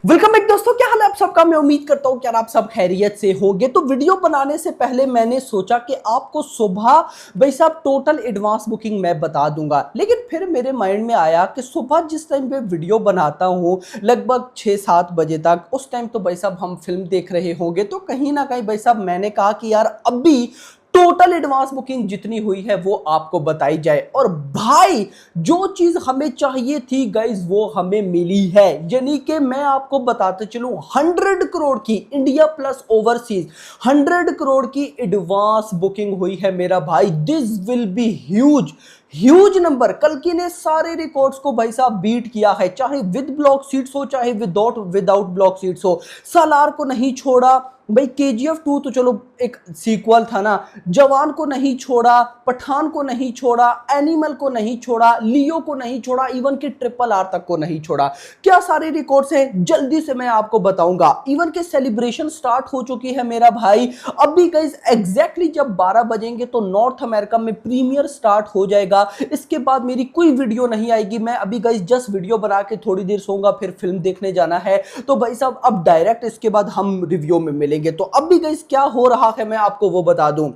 Welcome back दोस्तों, क्या हाल है आप सबका। मैं उम्मीद करता हूं कि आप सब खैरियत से होंगे। तो वीडियो बनाने से पहले मैंने सोचा कि आपको सुबह भाई साहब टोटल एडवांस बुकिंग मैं बता दूंगा, लेकिन फिर मेरे माइंड में आया कि सुबह जिस टाइम पे वीडियो बनाता हूं लगभग 6-7 बजे तक, उस टाइम तो भाई साहब हम फिल्म देख रहे होंगे। तो कहीं ना कहीं भाई साहब मैंने कहा कि यार अभी टोटल एडवांस बुकिंग जितनी हुई है वो आपको बताई जाए। और भाई जो चीज हमें चाहिए थी गाइज वो हमें मिली है। यानी कि मैं आपको बताते चलूं 100 करोड़ की इंडिया प्लस ओवरसीज 100 करोड़ की एडवांस बुकिंग हुई है मेरा भाई। This will be huge huge number. कल्कि ने सारे रिकॉर्ड्स को भाई साहब बीट किया है, चाहे विद ब्लॉक सीट्स हो चाहे विदाउट ब्लॉक सीट्स हो। सालार को नहीं छोड़ा भाई, KGF 2 तो चलो एक सीक्वल था ना, जवान को नहीं छोड़ा, पठान को नहीं छोड़ा, एनिमल को नहीं छोड़ा, लियो को नहीं छोड़ा, इवन कि RRR तक को नहीं छोड़ा। क्या सारे रिकॉर्ड्स हैं जल्दी से मैं आपको बताऊंगा। इवन के सेलिब्रेशन स्टार्ट हो चुकी है मेरा भाई। अभी गाइस एग्जैक्टली जब 12 बजेंगे तो नॉर्थ अमेरिका में प्रीमियर स्टार्ट हो जाएगा। इसके बाद मेरी कोई वीडियो नहीं आएगी। मैं अभी गाइस जस्ट वीडियो बना के थोड़ी देर सोऊंगा, फिर फिल्म देखने जाना है। तो भाई साहब अब डायरेक्ट इसके बाद हम रिव्यू में मिलेंगे। तो अब भी गाइस क्या हो रहा है मैं आपको वो बता दूं।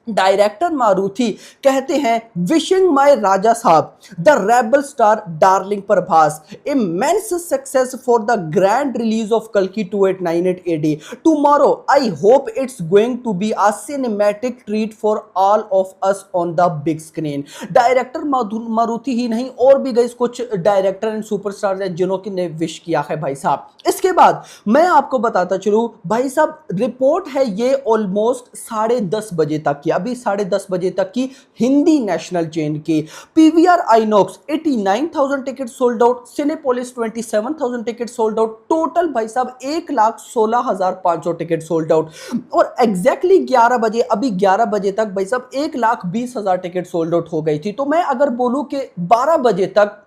डायरेक्टर मारुति कहते हैं, wishing my Raja Saab the rebel star darling Prabhas immense success for the grand release of कल्कि 2898 AD tomorrow. I hope it's going to be a cinematic treat for all of us on the big screen. Director Maruthi ही नहीं और भी गई कुछ director and superstars हैं जिन्होंने ने विश किया है भाई साहब। इसके बाद मैं आपको बताता चलूं भाई साहब, रिपोर्ट है ये ऑलमोस्ट 10:30 बजे तक की, अभी 10:30 बजे तक की हिंदी नेशनल चेन की। PVR INOX 89,000 ticket sold out, Cinepolis 27,000 ticket sold out, total भाई साहब 1,16,500 टिकट सोल्ड आउट। और एग्जैक्टली 11 बजे, अभी 11 बजे तक भाई साहब 1,20,000 टिकट सोल्ड आउट हो गई थी। तो मैं अगर बोलूं कि 12 बजे तक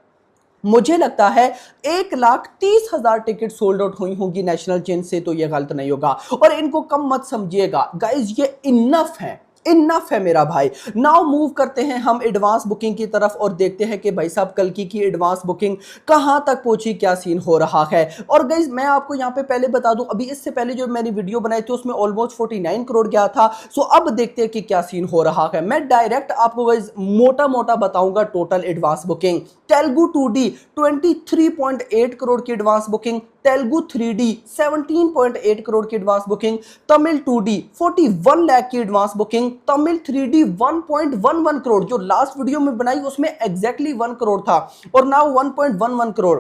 मुझे लगता है 1,30,000 टिकट सोल्ड आउट हुई होंगी नेशनल चेन से, तो यह गलत नहीं होगा। और इनको कम मत समझिएगा गाइज, ये इनफ है, इनफ है मेरा भाई। नाउ मूव करते हैं हम एडवांस बुकिंग की तरफ और देखते हैं कि भाई साहब कल्कि की एडवांस बुकिंग कहां तक पहुंची, क्या सीन हो रहा है। और गाइज मैं आपको यहां पे पहले बता दूं, अभी इससे पहले जो मैंने वीडियो बनाई थी उसमें ऑलमोस्ट 49 करोड़ गया था। सो अब देखते हैं कि क्या सीन हो रहा है। मैं डायरेक्ट आपको गाइज मोटा मोटा बताऊंगा total advance booking. Telugu 2D 23.8 crore की advance booking, Telugu 3D 17.8 crore की advance booking, Tamil 2D 41 lakh की advance booking, Tamil 3D 1.11 crore, जो लास्ट वीडियो में बनाई उसमें एग्जैक्टली 1 करोड़ था और नाउ 1.11 करोड़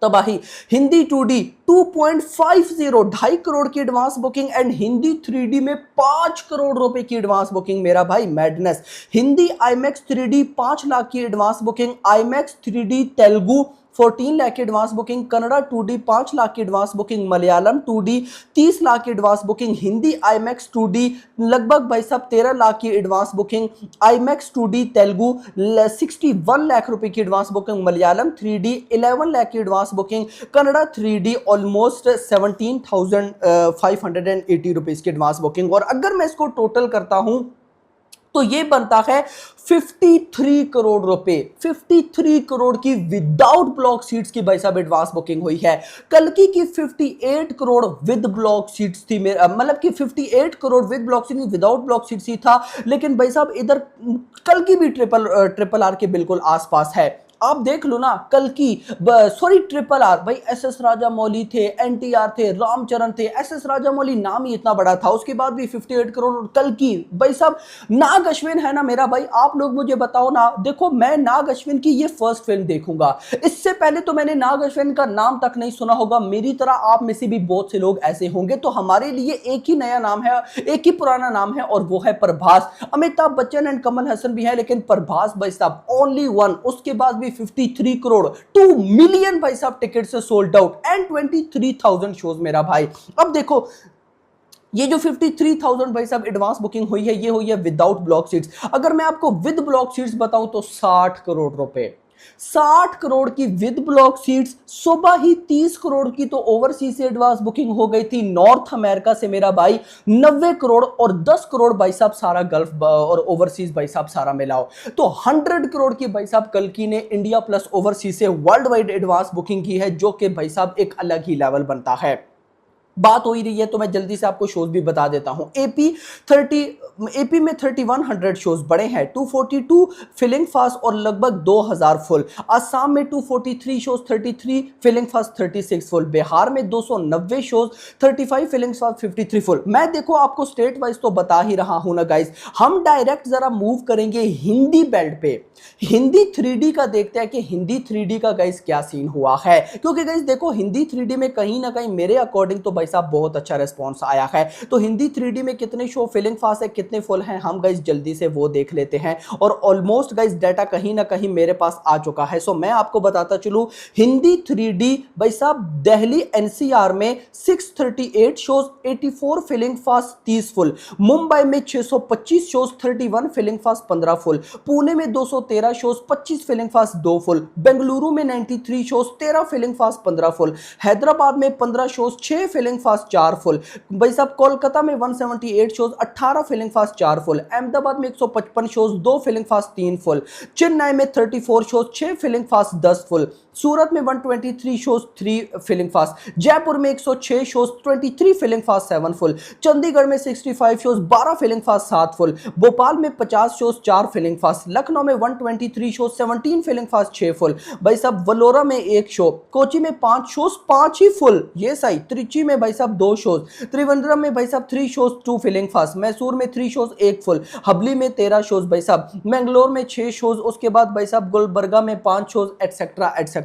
तबाही। हिंदी 2D 2.50 2.5 करोड़ की advance booking and Hindi 3D में 5 करोड़ रुपए की एडवांस बुकिंग मेरा भाई, madness. Hindi IMAX 3D 5 lakh की advance booking, IMAX 3D Telugu 14 lakh की advance booking, Kannada 2D 5 lakh की advance booking, Malayalam 2D 30 lakh की advance booking, Hindi IMAX 2D लगभग भाई साहब 13 लाख की advance booking, IMAX 2D Telugu 61 lakh रुपए की advance booking, Malayalam 3D 11 lakh की advance booking, Kannada 3D almost 17,580 rupees की एडवांस बुकिंग। और अगर मैं इसको टोटल करता हूं तो ये बनता है 53 करोड़ रुपए। 53 करोड़ की विदाउट ब्लॉक सीट्स की भाई साहब एडवांस बुकिंग हुई है। कल्कि की 58 करोड़ विद ब्लॉक सीट्स थी, मतलब कि 58 crore with block seat, without block seats ही था। लेकिन भाई साहब इधर कल्कि भी RRR के बिल्कुल आसपास है। आप देख लो ना, कल्कि सॉरी RRR भाई, SS राजामौली थे, NTR थे, रामचरण थे। SS राजामौली नाम ही इतना बड़ा था, उसके बाद भी 58 करोड़। कल्कि भाई साहब नाग अश्विन है ना मेरा भाई, आप लोग मुझे बताओ ना। देखो मैं नाग अश्विन की ये फर्स्ट फिल्म देखूंगा, इससे पहले तो मैंने नाग अश्विन का नाम तक नहीं सुना होगा। मेरी तरह आप में से भी बहुत से लोग ऐसे होंगे। तो हमारे लिए एक ही नया नाम है, एक ही पुराना नाम है और वो है प्रभास। अमिताभ बच्चन एंड कमल हसन भी है, लेकिन प्रभास भाई साहब ओनली वन। उसके बाद भी 53 करोड़ 2 मिलियन भाई साहब टिकट से सोल्ड आउट एंड 23,000 शोज मेरा भाई। अब देखो ये जो 53,000 भाई साहब एडवांस बुकिंग हुई है, ये हुई है विदाउट ब्लॉक सीट्स। अगर मैं आपको विद ब्लॉक सीट्स बताऊं तो 60 करोड़ रुपए। 60 करोड़ की विद ब्लॉक सीट्स, सुबह ही 30 करोड़ की तो ओवरसीज से एडवांस बुकिंग हो गई थी। नॉर्थ अमेरिका से मेरा भाई 90 करोड़ और 10 करोड़ भाई साहब सारा गल्फ और ओवरसीज भाई साहब सारा मिलाओ तो 100 करोड़ की भाई साहब कल्कि ने इंडिया प्लस ओवरसीज से वर्ल्ड वाइड एडवांस बुकिंग की है, जो कि भाई साहब एक अलग ही लेवल बनता है। बात हो ही रही है तो मैं जल्दी से आपको शोज भी बता देता हूं। एपी में 3100 शोज बड़े हैं, 242 फिलिंग फास्ट और लगभग 2000 फुल। असम में 243 shows, 33 filling fast, 36 full. Bihar में 290 शोज, 35 फिलिंग फास्ट, 53 फुल। मैं देखो आपको स्टेट वाइज तो बता ही रहा हूं ना गाइस। हम डायरेक्ट जरा मूव करेंगे हिंदी बेल्ट पे, हिंदी 3D का देखते हैं कि हिंदी 3D का गाइस क्या सीन हुआ है। क्योंकि गाइस देखो हिंदी 3D में कहीं ना कहीं मेरे अकॉर्डिंग तो भाई साहब बहुत अच्छा रिस्पॉन्स आया है। तो हिंदी 3D में कितने शो फिलिंग फास्ट है, कितने फुल हैं, हम गाइस जल्दी से वो देख लेते हैं। और ऑलमोस्ट गाइस डाटा कहीं ना कहीं मेरे पास आ चुका है। सो मैं आपको बताता चलूं, हिंदी 3D भाई साहब दिल्ली NCR में 638 shows, 84 filling fast, 30 full. Mumbai में 625 shows, 31 filling fast, 15 full. Pune में 213 shows, 25 filling fast, 2 full. Bengaluru में 93 shows, 13 filling fast, 15 full. Hyderabad में 15 शोज, 6 फिलिंग फास्ट, 4 फुल। भाई साहब कोलकाता में 178 shows, 18 filling fast, 4 full. Ahmedabad में 155 shows, 2 filling fast, 3 full. Chennai में 34 shows, 6 filling fast, 10 full. Surat में 123 शोज, 3 फिलिंग फास्ट। जयपुर में 106 shows, 23 filling fast, 7 full. Chandigarh में 65 shows, 12 filling fast, 7 full. Bhopal में 50 शोज, 4 फिलिंग फास्ट। लखनऊ में 123 शोज, 17 फिलिंग फास्ट, 6 फुल। भाई साहब वलोरा में 1 शो। कोची में 5 शोज, 5 ही फुल, ये सही। त्रिची में भाई साहब 2 शोज। त्रिवेंद्रम में भाई साहब 3 शोज, 2 फिलिंग फास्ट। मैसूर में 3 शोज, 1 फुल। हबली में 13 शोज भाई साहब। मैंगलोर में 6 शोज, उसके बाद भाई साहब गुलबर्गा में 5 शोज, एटसेट्रा एटसेट्रा।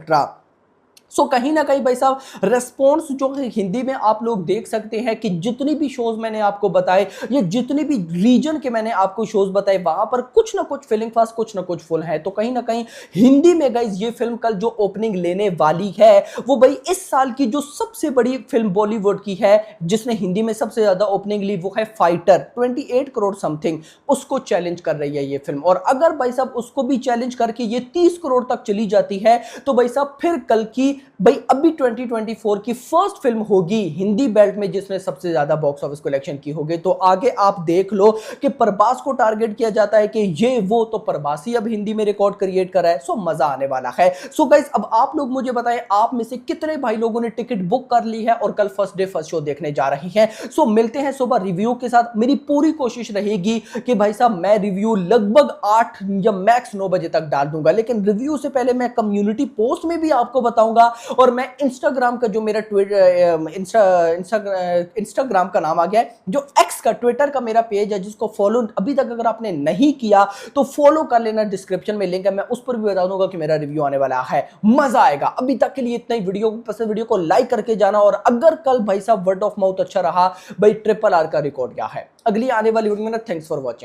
सो कहीं ना कहीं भाई साहब रेस्पॉन्स जो है हिंदी में आप लोग देख सकते हैं कि जितनी भी शोज मैंने आपको बताए, ये जितनी भी रीजन के मैंने आपको शोज बताए, वहां पर कुछ ना कुछ फिलिंग फास्ट, कुछ ना कुछ फुल है। तो कहीं ना कहीं हिंदी में गाइज ये फिल्म कल जो ओपनिंग लेने वाली है वो भाई इस साल की जो सबसे बड़ी फिल्म बॉलीवुड की है, जिसने हिंदी में सबसे ज्यादा ओपनिंग ली, वो है फाइटर। 28 करोड़ समथिंग उसको चैलेंज कर रही है ये फिल्म। और अगर भाई साहब उसको भी चैलेंज करके ये 30 करोड़ तक चली जाती है तो भाई साहब फिर कल की भाई अभी 2024 की फर्स्ट फिल्म होगी हिंदी बेल्ट में जिसने सबसे ज्यादा बॉक्स ऑफिस कलेक्शन की होगी। तो आगे आप देख लो कि प्रभास को टारगेट किया जाता है कि ये वो, तो प्रभास ही अब हिंदी में रिकॉर्ड क्रिएट कर रहा है। सो मजा आने वाला है। सो गाइस अब आप लोग मुझे बताएं, आप में से कितने भाई लोगों ने टिकट बुक कर ली है और कल फर्स्ट डे फर्स्ट शो देखने जा रही हैं। सो मिलते हैं सुबह रिव्यू के साथ। मेरी पूरी कोशिश रहेगी कि भाई साहब मैं रिव्यू लगभग 8 या मैक्स 9 बजे तक डाल दूंगा, लेकिन रिव्यू से पहले मैं कम्युनिटी पोस्ट में भी आपको बताऊंगा। और मैं इंस्टाग्राम का जो मेरा इंस्टाग्राम का नाम आ गया है, जो एक्स का ट्विटर का मेरा पेज है, जिसको फॉलो अभी तक अगर आपने नहीं किया तो फॉलो कर लेना, डिस्क्रिप्शन में लिंक है। मैं उस पर भी बता दूंगा कि मेरा रिव्यू आने वाला है, मजा आएगा। अभी तक के लिए इतना ही। वीडियो को पसंद, वीडियो को लाइक करके जाना। और अगर कल भाई साहब वर्ड ऑफ माउथ अच्छा रहा, भाई RRR का रिकॉर्ड क्या है अगली आने वाली वीडियो में। Thanks for watching.